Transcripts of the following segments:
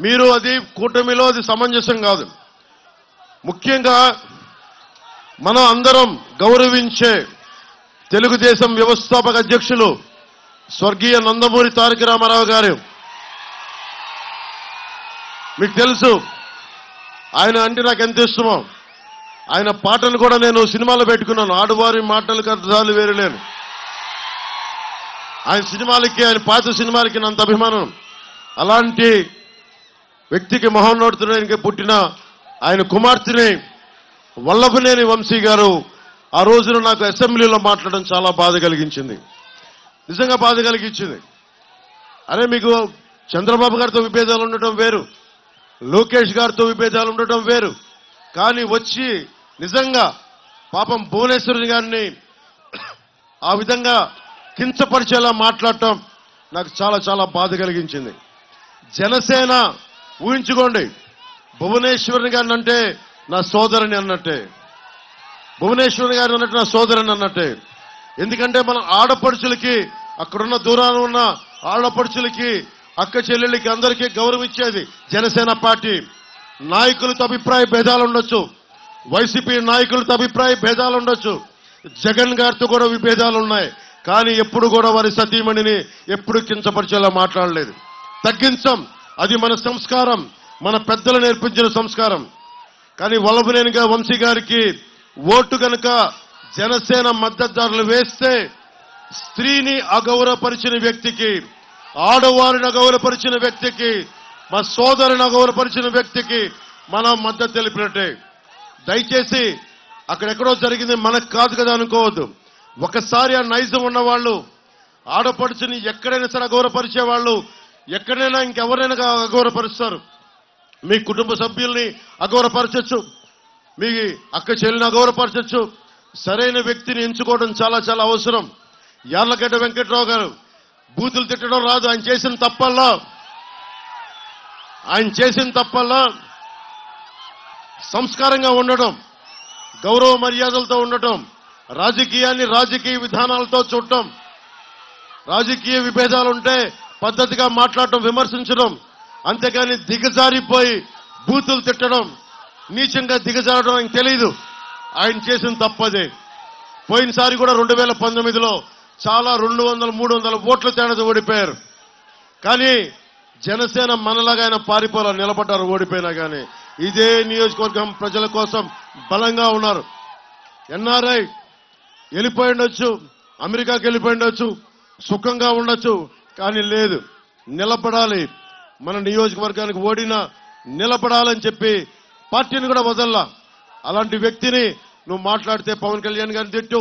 మీరు అది కూటమిలో అది సమంజసం కాదు. ముఖ్యంగా మనం అందరం గౌరవించే తెలుగుదేశం వ్యవస్థాపక అధ్యక్షులు స్వర్గీయ నందమూరి తారక రామారావు గారు, మీకు తెలుసు ఆయన అంటే నాకు ఎంత ఇష్టమో. ఆయన పాటలు కూడా నేను సినిమాలో పెట్టుకున్నాను. ఆడువారి మాటలకు అర్థాలు వేరు లేను. ఆయన సినిమాలకి, ఆయన పాత సినిమాలకి అంత అభిమానం. అలాంటి వ్యక్తికి మహోన్నతునికి పుట్టిన ఆయన కుమార్తెని వల్లభనేని వంశీ గారు ఆ రోజున నాకు అసెంబ్లీలో మాట్లాడడం చాలా బాధ కలిగించింది. నిజంగా బాధ కలిగించింది. అరే, మీకు చంద్రబాబు గారితో విభేదాలు ఉండటం వేరు, లోకేష్ గారితో విభేదాలు ఉండటం వేరు, కానీ వచ్చి నిజంగా పాపం భువనేశ్వరి గారిని ఆ విధంగా కించపరిచేలా మాట్లాడటం నాకు చాలా చాలా బాధ కలిగించింది. జనసేన ఊహించుకోండి, భువనేశ్వరి గారిని అంటే నా సోదరుని అన్నట్టే, భువనేశ్వరి గారిని అన్నట్టు నా సోదరుని అన్నట్టే. ఎందుకంటే మన ఆడపడుచులకి, అక్కడున్న దూరాన ఉన్న ఆడపడుచులకి, అక్క చెల్లెళ్ళకి అందరికీ గౌరవం ఇచ్చేది జనసేన పార్టీ. నాయకులతో అభిప్రాయ భేదాలు ఉండొచ్చు, వైసీపీ నాయకులతో అభిప్రాయ భేదాలు ఉండొచ్చు, జగన్ గారితో కూడా విభేదాలు ఉన్నాయి, కానీ ఎప్పుడు కూడా వారి సతీమణిని ఎప్పుడు కించపరిచేలా మాట్లాడలేదు. తగ్గించం, అది మన సంస్కారం, మన పెద్దలు నేర్పించిన సంస్కారం. కానీ వల్లభనేని వంశీ గారికి ఓటు కనుక జనసేన మద్దతుదారులు వేస్తే స్త్రీని అగౌరవపరిచిన వ్యక్తికి, ఆడవారిని అగౌరవపరిచిన వ్యక్తికి, మా సోదరుని అగౌరవపరిచిన వ్యక్తికి మనం మద్దతు తెలిపినట్టే. దయచేసి అక్కడెక్కడో జరిగింది మనకు కాదు కదా అనుకోవద్దు. ఒకసారి ఆ నైజం ఉన్నవాళ్ళు ఆడపడుచుని ఎక్కడైనా సరే అగౌరవపరిచే వాళ్ళు ఎక్కడైనా ఇంకెవరైనా అగౌరవపరుస్తారు. మీ కుటుంబ సభ్యుల్ని అగౌరవపరచచ్చు, మీ అక్క చెల్లిని అగౌరవపరచచ్చు. సరైన వ్యక్తిని ఎంచుకోవడం చాలా చాలా అవసరం. యార్లగడ్డ వెంకట్రావు గారు బూతులు తిట్టడం రాదు. ఆయన చేసిన తప్పల్లా సంస్కారంగా ఉండటం, గౌరవ మర్యాదలతో ఉండటం, రాజకీయాన్ని రాజకీయ విధానాలతో చూడటం, రాజకీయ విభేదాలుంటే పద్ధతిగా మాట్లాడటం, విమర్శించడం, అంతేకాని దిగజారిపోయి బూతులు తిట్టడం, నీచంగా దిగజారడం ఆయన తెలీదు. ఆయన చేసిన తప్పదే. పోయినసారి కూడా 2019లో చాలా 200-300 ఓట్ల తేడాతో ఓడిపోయారు. కానీ జనసేన మనలాగా ఆయన పారిపోలా నిలబడ్డారు. ఓడిపోయినా కానీ ఇదే నియోజకవర్గం ప్రజల కోసం బలంగా ఉన్నారు. ఎన్ఆర్ఐ వెళ్ళిపోయి ఉండొచ్చు, అమెరికాకి వెళ్ళిపోయి ఉండొచ్చు, సుఖంగా ఉండొచ్చు, కానీ లేదు, నిలబడాలి, మన నియోజకవర్గానికి ఓడినా నిలబడాలని చెప్పి పార్టీని కూడా వదల్లా. అలాంటి వ్యక్తిని నువ్వు మాట్లాడితే పవన్ కళ్యాణ్ గారిని తిట్టు,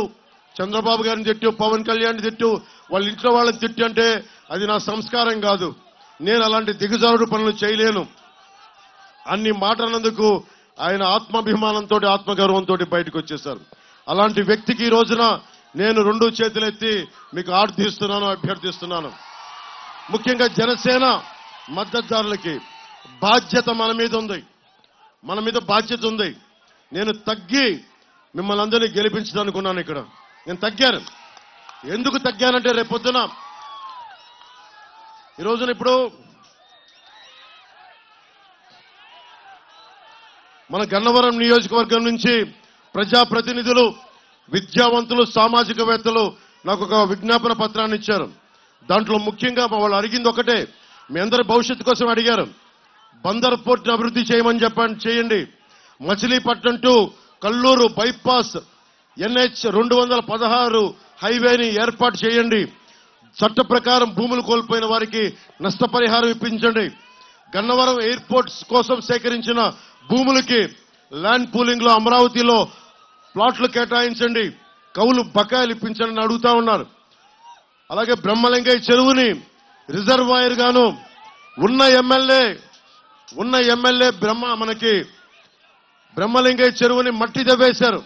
చంద్రబాబు గారిని తిట్టు, పవన్ కళ్యాణ్ తిట్టు, వాళ్ళ ఇంట్లో వాళ్ళని తిట్టు అంటే అది నా సంస్కారం కాదు. నేను అలాంటి దిగజారుడు పనులు చేయలేను. అన్ని మాటలందుకు ఆయన ఆత్మాభిమానంతో, ఆత్మగౌరవంతో బయటకు వచ్చేశారు. అలాంటి వ్యక్తికి ఈ రోజున నేను 2 చేతులెత్తి మీకు ఆర్థిస్తున్నాను, అభ్యర్థిస్తున్నాను. ముఖ్యంగా జనసేన మద్దతుదారులకి బాధ్యత మన మీద ఉంది, మన మీద బాధ్యత ఉంది. నేను తగ్గి మిమ్మల్ని అందరినీ గెలిపించదనుకున్నాను. ఇక్కడ నేను తగ్గాను. ఎందుకు తగ్గానంటే రేపొద్దున ఈ రోజున ఇప్పుడు మన గన్నవరం నియోజకవర్గం నుంచి ప్రజాప్రతినిధులు, విద్యావంతులు, సామాజికవేత్తలు నాకు ఒక విజ్ఞాపన పత్రాన్ని ఇచ్చారు. దాంట్లో ముఖ్యంగా వాళ్ళు అడిగింది ఒకటే, మీ అందరి భవిష్యత్తు కోసం అడిగారు. బందర్ పోర్ట్ని అభివృద్ధి చేయమని చేయండి. Machilipatnam to Kalluru bypass NH 216 హైవేని ఏర్పాటు చేయండి. చట్ట ప్రకారం భూములు కోల్పోయిన వారికి నష్టపరిహారం ఇప్పించండి. గన్నవరం ఎయిర్పోర్ట్స్ కోసం సేకరించిన భూములకి ల్యాండ్ పూలింగ్ లో అమరావతిలో ప్లాట్లు కేటాయించండి, కౌలు బకాయిలు ఇప్పించండి అడుగుతా ఉన్నారు. అలాగే బ్రహ్మలింగయ్య చెరువుని రిజర్వాయర్ గాను ఉన్న ఎమ్మెల్యే మనకి బ్రహ్మలింగయ్య చెరువుని మట్టి దవ్వేశారు.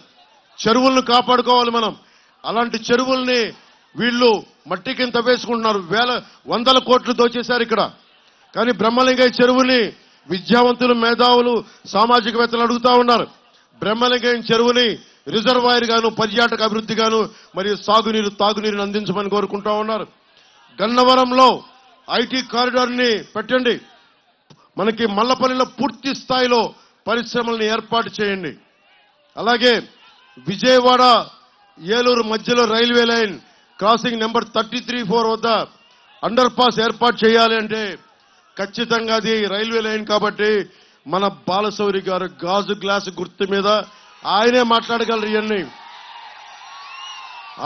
చెరువులను కాపాడుకోవాలి మనం. అలాంటి చెరువుల్ని వీళ్ళు మట్టి కింద తవ్వేసుకుంటున్నారు. 100 కోట్లు దోచేశారు ఇక్కడ. కానీ బ్రహ్మలింగయ్య చెరువుని విద్యావంతులు, మేధావులు, సామాజికవేత్తలు అడుగుతా ఉన్నారు. బ్రహ్మలింగయ్య చెరువుని రిజర్వాయర్ గాను, పర్యాటక అభివృద్ధి గాను, మరియు సాగునీరు, తాగునీరుని అందించమని కోరుకుంటా ఉన్నారు. గన్నవరంలో IT కారిడార్ ని పెట్టండి. మనకి మల్లపల్లిలో పూర్తి స్థాయిలో పరిశ్రమలను ఏర్పాటు చేయండి. అలాగే విజయవాడ ఏలూరు మధ్యలో రైల్వే లైన్ క్రాసింగ్ నెంబర్ 33-4 వద్ద అండర్ పాస్ ఏర్పాటు చేయాలి అంటే ఖచ్చితంగా అది రైల్వే లైన్ కాబట్టి మన బాలశౌరి గారు గాజు గ్లాసు గుర్తు మీద ఆయనే మాట్లాడగలరు. ఇవన్నీ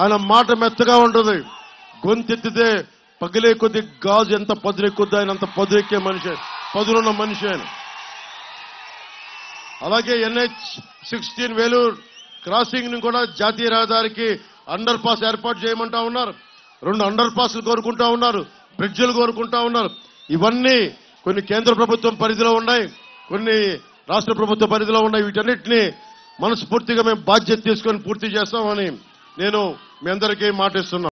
ఆయన మాట మెత్తగా ఉంటుంది, గొంతెత్తితే పగిలే కొద్ది గాజు ఎంత పదునెక్కుద్ది, ఆయన అంత పదునెక్కే మనిషి, పదునున్న మనిషి ఆయన. అలాగే NH-16 వేలూరు క్రాసింగ్ ని కూడా జాతీయ రహదారికి అండర్ పాస్ ఏర్పాటు చేయమంటా ఉన్నారు. 2 అండర్ పాస్లు కోరుకుంటా ఉన్నారు, బ్రిడ్జిలు కోరుకుంటా ఉన్నారు. ఇవన్నీ కొన్ని కేంద్ర ప్రభుత్వం పరిధిలో ఉన్నాయి, కొన్ని రాష్ట్ర ప్రభుత్వ పరిధిలో ఉన్నాయి. వీటన్నిటిని మనస్ఫూర్తిగా మేము బాధ్యత తీసుకొని పూర్తి చేస్తామని నేను మీ అందరికీ మాటిస్తున్నాను.